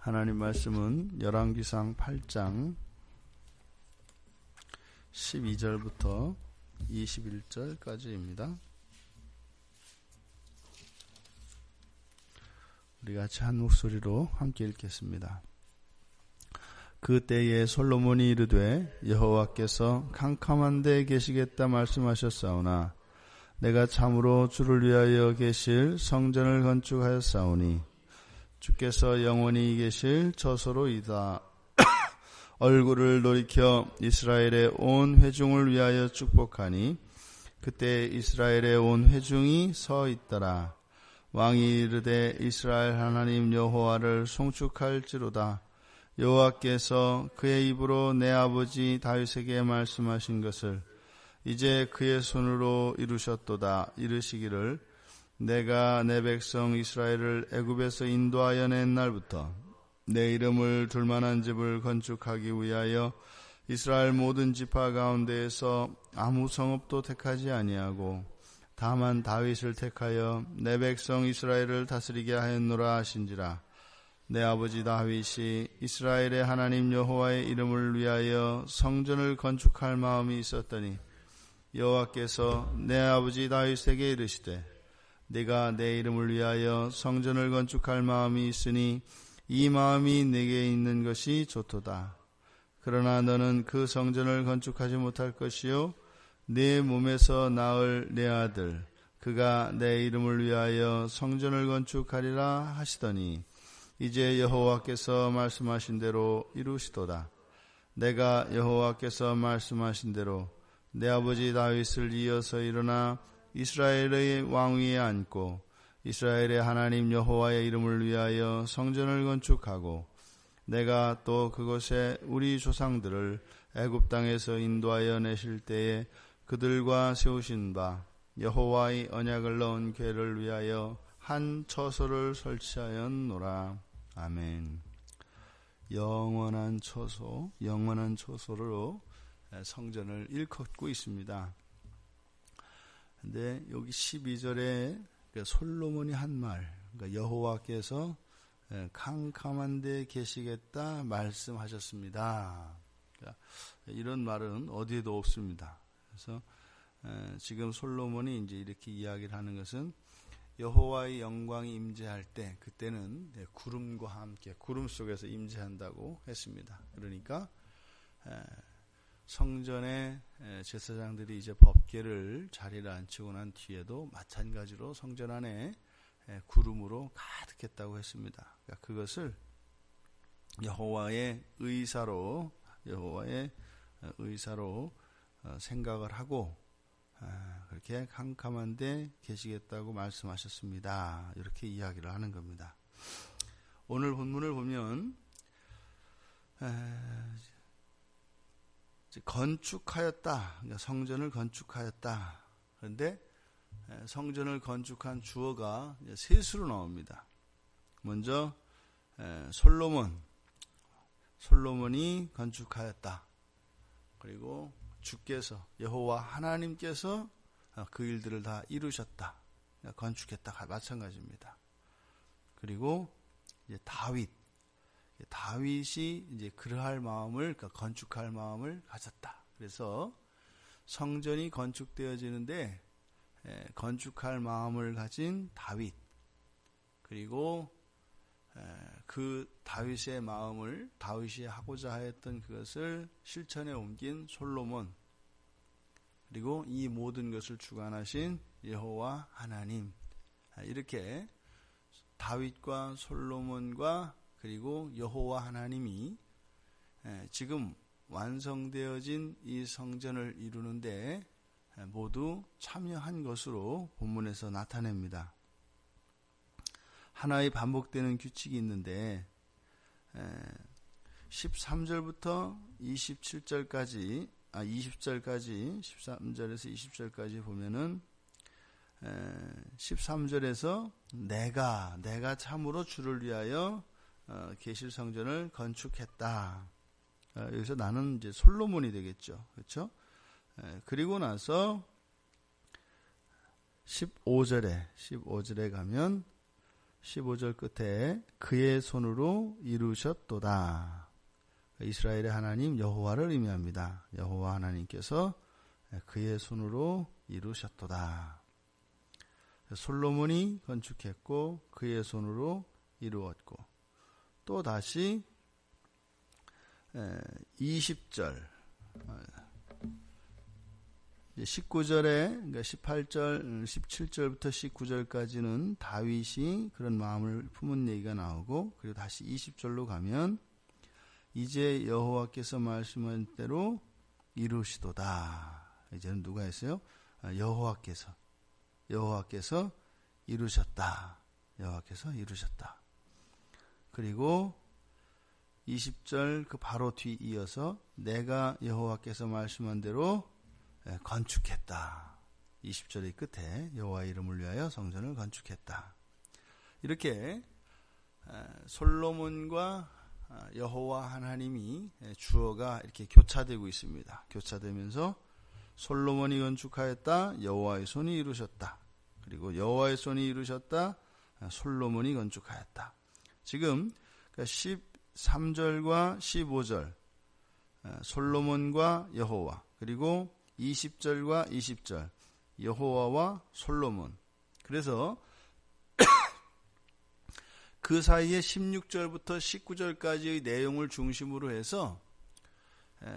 하나님 말씀은 열왕기상 8장 12절부터 21절까지입니다. 우리 같이 한 목소리로 함께 읽겠습니다. 그때에 솔로몬이 이르되 여호와께서 캄캄한 데 계시겠다 말씀하셨사오나 내가 참으로 주를 위하여 계실 성전을 건축하였사오니 주께서 영원히 계실 처소로이다. 얼굴을 돌이켜 이스라엘의 온 회중을 위하여 축복하니 그때 이스라엘의 온 회중이 서 있더라. 왕이 이르되 이스라엘 하나님 여호와를 송축할지로다. 여호와께서 그의 입으로 내 아버지 다윗에게 말씀하신 것을 이제 그의 손으로 이루셨도다. 이르시기를 내가 내 백성 이스라엘을 애굽에서 인도하여 낸 날부터 내 이름을 둘 만한 집을 건축하기 위하여 이스라엘 모든 지파 가운데에서 아무 성읍도 택하지 아니하고 다만 다윗을 택하여 내 백성 이스라엘을 다스리게 하였노라 하신지라. 내 아버지 다윗이 이스라엘의 하나님 여호와의 이름을 위하여 성전을 건축할 마음이 있었더니 여호와께서 내 아버지 다윗에게 이르시되 네가 내 이름을 위하여 성전을 건축할 마음이 있으니 이 마음이 내게 있는 것이 좋도다. 그러나 너는 그 성전을 건축하지 못할 것이요 네 몸에서 낳을 내 아들 그가 내 이름을 위하여 성전을 건축하리라 하시더니 이제 여호와께서 말씀하신 대로 이루시도다. 내가 여호와께서 말씀하신 대로 내 아버지 다윗을 이어서 일어나 이스라엘의 왕위에 앉고 이스라엘의 하나님 여호와의 이름을 위하여 성전을 건축하고 내가 또 그곳에 우리 조상들을 애굽 땅에서 인도하여 내실 때에 그들과 세우신 바 여호와의 언약을 넣은 궤를 위하여 한 처소를 설치하였노라. 아멘. 영원한 처소, 영원한 처소로 성전을 일컫고 있습니다. 근데 여기 12절에 솔로몬이 한 말, 그러니까 여호와께서 캄캄한 데 계시겠다 말씀하셨습니다. 그러니까 이런 말은 어디에도 없습니다. 그래서 지금 솔로몬이 이제 이렇게 이야기를 하는 것은 여호와의 영광이 임재할 때 그때는 구름과 함께 구름 속에서 임재한다고 했습니다. 그러니까 성전의 제사장들이 이제 법궤를 자리를 앉히고 난 뒤에도 마찬가지로 성전 안에 구름으로 가득했다고 했습니다. 그러니까 그것을 여호와의 의사로 생각을 하고 그렇게 캄캄한 데 계시겠다고 말씀하셨습니다. 이렇게 이야기를 하는 겁니다. 오늘 본문을 보면 건축하였다. 그러니까 성전을 건축하였다. 그런데 성전을 건축한 주어가 셋으로 나옵니다. 먼저 솔로몬이 건축하였다. 그리고 주께서 여호와 하나님께서 그 일들을 다 이루셨다. 그러니까 건축했다. 마찬가지입니다. 그리고 이제 다윗이 이제 그러할 마음을, 그러니까 건축할 마음을 가졌다. 그래서 성전이 건축되어지는데 건축할 마음을 가진 다윗, 그리고 그 다윗의 마음을 다윗이 하고자 하였던 그것을 실천에 옮긴 솔로몬, 그리고 이 모든 것을 주관하신 여호와 하나님, 이렇게 다윗과 솔로몬과 그리고 여호와 하나님이 지금 완성되어진 이 성전을 이루는데 모두 참여한 것으로 본문에서 나타냅니다. 하나의 반복되는 규칙이 있는데 13절부터 20절까지 13절에서 20절까지 보면은 13절에서 내가 참으로 주를 위하여 계실 성전을 건축했다. 여기서 나는 이제 솔로몬이 되겠죠. 그렇죠? 그리고 나서 15절에 가면 15절 끝에 그의 손으로 이루셨도다. 이스라엘의 하나님 여호와를 의미합니다. 여호와 하나님께서 그의 손으로 이루셨도다. 솔로몬이 건축했고 그의 손으로 이루었고, 또 다시 20절 19절에 그러니까 18절 17절부터 19절까지는 다윗이 그런 마음을 품은 얘기가 나오고, 그리고 다시 20절로 가면 이제 여호와께서 말씀한 대로 이루시도다. 이제는 누가 했어요? 여호와께서 이루셨다. 여호와께서 이루셨다. 그리고 20절 그 바로 뒤 이어서 내가 여호와께서 말씀한 대로 건축했다. 20절의 끝에 여호와의 이름을 위하여 성전을 건축했다. 이렇게 솔로몬과 여호와 하나님이 주어가 이렇게 교차되고 있습니다. 교차되면서 솔로몬이 건축하였다. 여호와의 손이 이루셨다. 그리고 여호와의 손이 이루셨다. 솔로몬이 건축하였다. 지금 13절과 15절 솔로몬과 여호와, 그리고 20절과 20절 여호와와 솔로몬. 그래서 그 사이에 16절부터 19절까지의 내용을 중심으로 해서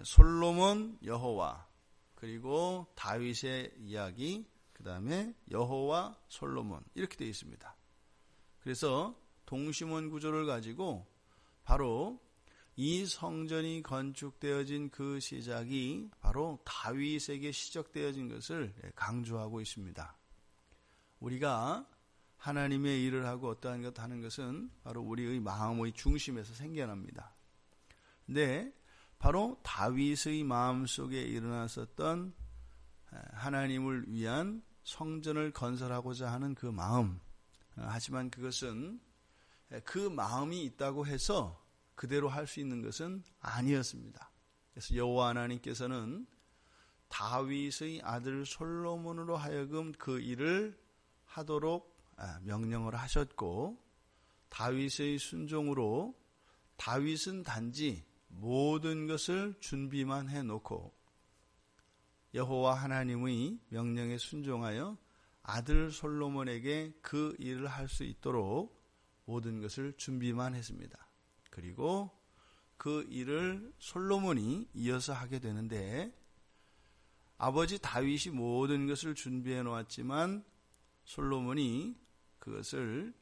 솔로몬, 여호와, 그리고 다윗의 이야기, 그 다음에 여호와, 솔로몬, 이렇게 되어 있습니다. 그래서 동심원 구조를 가지고 바로 이 성전이 건축되어진 그 시작이 바로 다윗에게 시작되어진 것을 강조하고 있습니다. 우리가 하나님의 일을 하고 어떠한 것 하는 것은 바로 우리의 마음의 중심에서 생겨납니다. 근데 바로 다윗의 마음속에 일어났었던 하나님을 위한 성전을 건설하고자 하는 그 마음, 하지만 그것은 그 마음이 있다고 해서 그대로 할 수 있는 것은 아니었습니다. 그래서 여호와 하나님께서는 다윗의 아들 솔로몬으로 하여금 그 일을 하도록 명령을 하셨고, 다윗의 순종으로 다윗은 단지 모든 것을 준비만 해놓고 여호와 하나님의 명령에 순종하여 아들 솔로몬에게 그 일을 할 수 있도록 모든 것을 준비만 했습니다. 그리고 그 일을 솔로몬이 이어서 하게 되는데, 아버지 다윗이 모든 것을 준비해 놓았지만 솔로몬이 그것을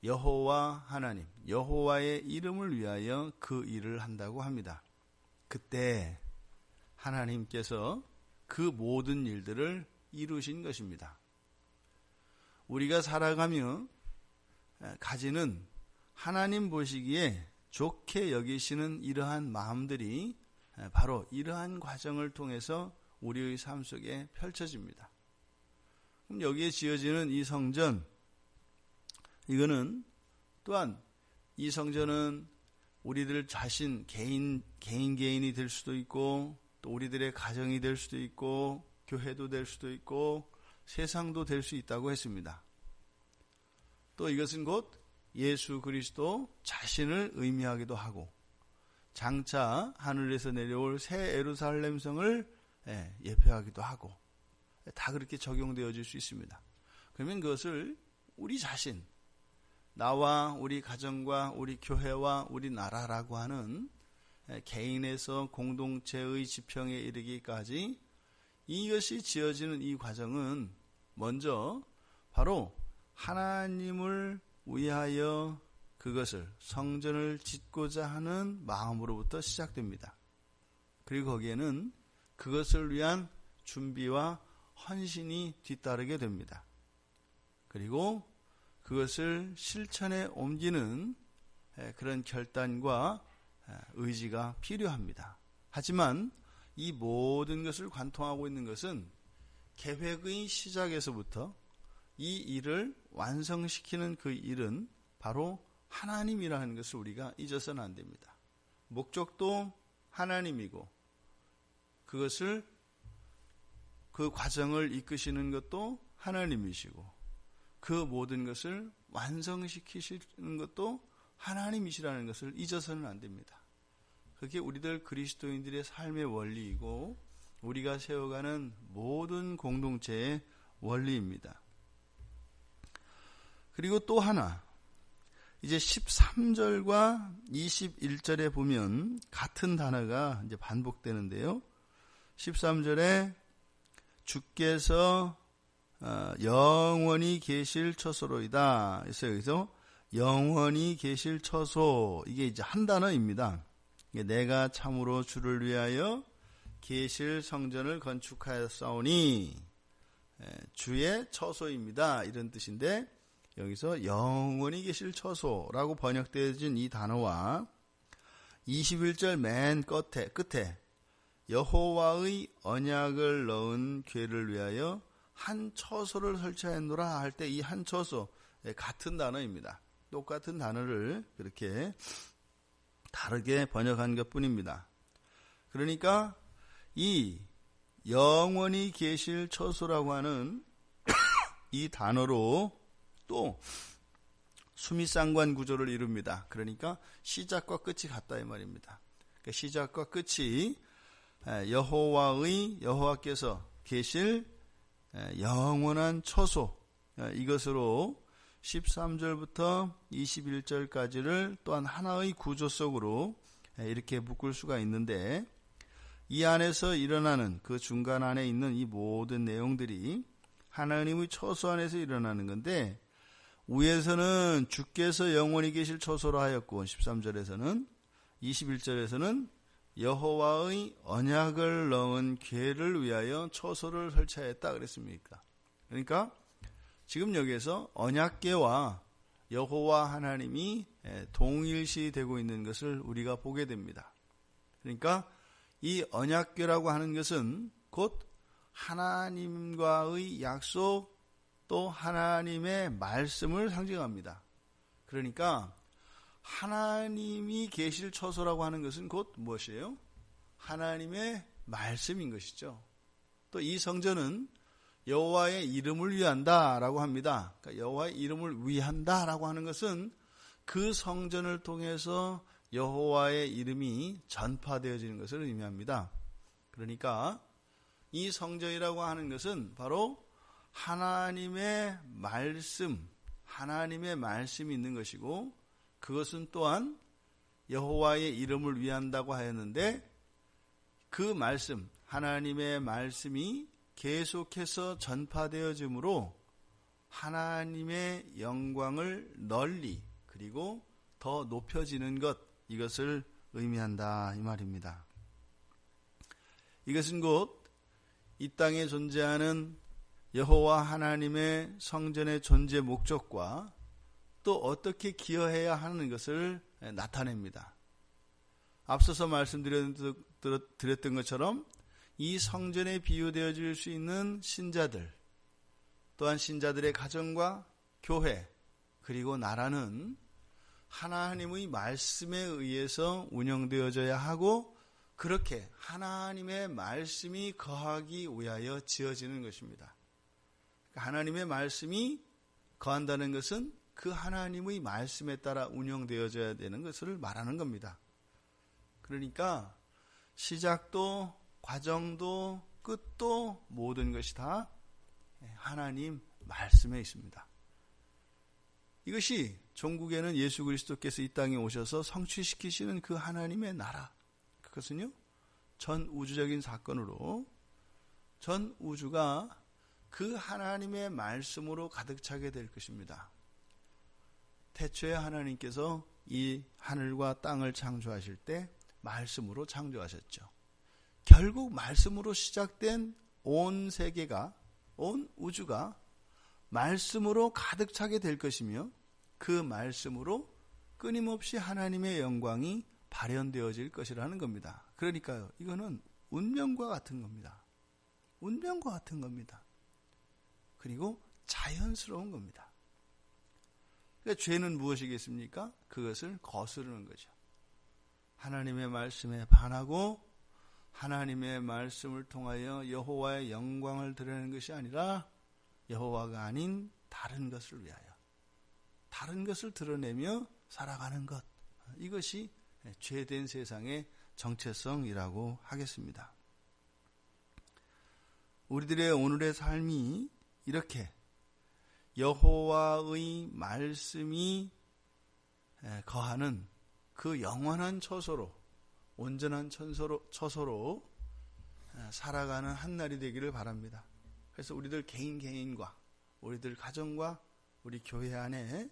여호와 하나님, 여호와의 이름을 위하여 그 일을 한다고 합니다. 그때 하나님께서 그 모든 일들을 이루신 것입니다. 우리가 살아가며 가지는 하나님 보시기에 좋게 여기시는 이러한 마음들이 바로 이러한 과정을 통해서 우리의 삶 속에 펼쳐집니다. 그럼 여기에 지어지는 이 성전, 이거는 또한 이 성전은 우리들 자신 개인이 될 수도 있고, 또 우리들의 가정이 될 수도 있고, 교회도 될 수도 있고, 세상도 될 수 있다고 했습니다. 또 이것은 곧 예수 그리스도 자신을 의미하기도 하고, 장차 하늘에서 내려올 새 예루살렘 성을 예표하기도 하고, 다 그렇게 적용되어질 수 있습니다. 그러면 그것을 우리 자신, 나와 우리 가정과 우리 교회와 우리 나라라고 하는 개인에서 공동체의 지평에 이르기까지 이것이 지어지는 이 과정은 먼저 바로 하나님을 위하여 그것을 성전을 짓고자 하는 마음으로부터 시작됩니다. 그리고 거기에는 그것을 위한 준비와 헌신이 뒤따르게 됩니다. 그리고 그것을 실천에 옮기는 그런 결단과 의지가 필요합니다. 하지만 이 모든 것을 관통하고 있는 것은 계획의 시작에서부터 이 일을 완성시키는 그 일은 바로 하나님이라는 것을 우리가 잊어서는 안 됩니다. 목적도 하나님이고, 그 과정을 이끄시는 것도 하나님이시고, 그 모든 것을 완성시키시는 것도 하나님이시라는 것을 잊어서는 안 됩니다. 그게 우리들 그리스도인들의 삶의 원리이고 우리가 세워가는 모든 공동체의 원리입니다. 그리고 또 하나, 이제 13절과 21절에 보면 같은 단어가 이제 반복되는데요. 13절에 주께서 영원히 계실 처소로이다. 그래서 여기서 영원히 계실 처소, 이게 이제 한 단어입니다. 내가 참으로 주를 위하여 계실 성전을 건축하였사오니 주의 처소입니다. 이런 뜻인데 여기서 영원히 계실 처소라고 번역되어진 이 단어와 21절 맨 끝에 여호와의 언약을 넣은 궤를 위하여 한 처소를 설치하였노라 할 때 이 한 처소 같은 단어입니다. 똑같은 단어를 그렇게 다르게 번역한 것뿐입니다. 그러니까 이 영원히 계실 처소라고 하는 이 단어로 또 수미상관 구조를 이룹니다. 그러니까 시작과 끝이 같다 이 말입니다. 그러니까 시작과 끝이 여호와께서 계실 영원한 처소, 이것으로 13절부터 21절까지를 또한 하나의 구조 속으로 이렇게 묶을 수가 있는데, 이 안에서 일어나는 그 중간 안에 있는 이 모든 내용들이 하나님의 처소 안에서 일어나는 건데, 위에서는 주께서 영원히 계실 처소로 하였고 13절에서는 21절에서는 여호와의 언약을 넣은 궤를 위하여 처소를 설치하였다 그랬습니까? 그러니까 지금 여기에서 언약궤와 여호와 하나님이 동일시 되고 있는 것을 우리가 보게 됩니다. 그러니까 이 언약궤라고 하는 것은 곧 하나님과의 약속, 또 하나님의 말씀을 상징합니다. 그러니까 하나님이 계실 처소라고 하는 것은 곧 무엇이에요? 하나님의 말씀인 것이죠. 또 이 성전은 여호와의 이름을 위한다라고 합니다. 그러니까 여호와의 이름을 위한다라고 하는 것은 그 성전을 통해서 여호와의 이름이 전파되어지는 것을 의미합니다. 그러니까 이 성전이라고 하는 것은 바로 하나님의 말씀이 있는 것이고, 그것은 또한 여호와의 이름을 위한다고 하였는데, 그 말씀, 하나님의 말씀이 계속해서 전파되어지므로 하나님의 영광을 널리 그리고 더 높여지는 것, 이것을 의미한다 이 말입니다. 이것은 곧 이 땅에 존재하는 여호와 하나님의 성전의 존재 목적과 또 어떻게 기여해야 하는 것을 나타냅니다. 앞서서 말씀드렸던 것처럼 이 성전에 비유되어질 수 있는 신자들, 또한 신자들의 가정과 교회, 그리고 나라는 하나님의 말씀에 의해서 운영되어져야 하고, 그렇게 하나님의 말씀이 거하기 위하여 지어지는 것입니다. 하나님의 말씀이 거한다는 것은 그 하나님의 말씀에 따라 운영되어져야 되는 것을 말하는 겁니다. 그러니까 시작도 과정도 끝도 모든 것이 다 하나님 말씀에 있습니다. 이것이 종국에는 예수 그리스도께서 이 땅에 오셔서 성취시키시는 그 하나님의 나라, 그것은요 전 우주적인 사건으로 전 우주가 그 하나님의 말씀으로 가득 차게 될 것입니다. 태초에 하나님께서 이 하늘과 땅을 창조하실 때 말씀으로 창조하셨죠. 결국 말씀으로 시작된 온 세계가, 온 우주가 말씀으로 가득 차게 될 것이며, 그 말씀으로 끊임없이 하나님의 영광이 발현되어질 것이라는 겁니다. 그러니까요, 이거는 운명과 같은 겁니다. 운명과 같은 겁니다. 그리고 자연스러운 겁니다. 그러니까 죄는 무엇이겠습니까? 그것을 거스르는 거죠. 하나님의 말씀에 반하고 하나님의 말씀을 통하여 여호와의 영광을 드러내는 것이 아니라 여호와가 아닌 다른 것을 위하여, 다른 것을 드러내며 살아가는 것, 이것이 죄된 세상의 정체성이라고 하겠습니다. 우리들의 오늘의 삶이 이렇게 여호와의 말씀이 거하는 그 영원한 처소로, 온전한 처소로 살아가는 한날이 되기를 바랍니다. 그래서 우리들 개인과 우리들 가정과 우리 교회 안에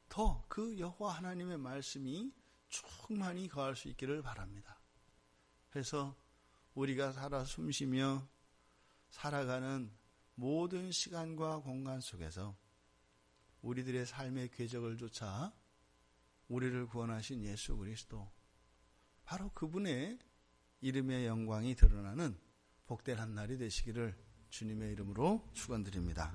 더 그 여호와 하나님의 말씀이 충만히 거할 수 있기를 바랍니다. 그래서 우리가 살아 숨쉬며 살아가는 모든 시간과 공간 속에서 우리들의 삶의 궤적을 쫓아 우리를 구원하신 예수 그리스도, 바로 그분의 이름의 영광이 드러나는 복된 한 날이 되시기를 주님의 이름으로 축원드립니다.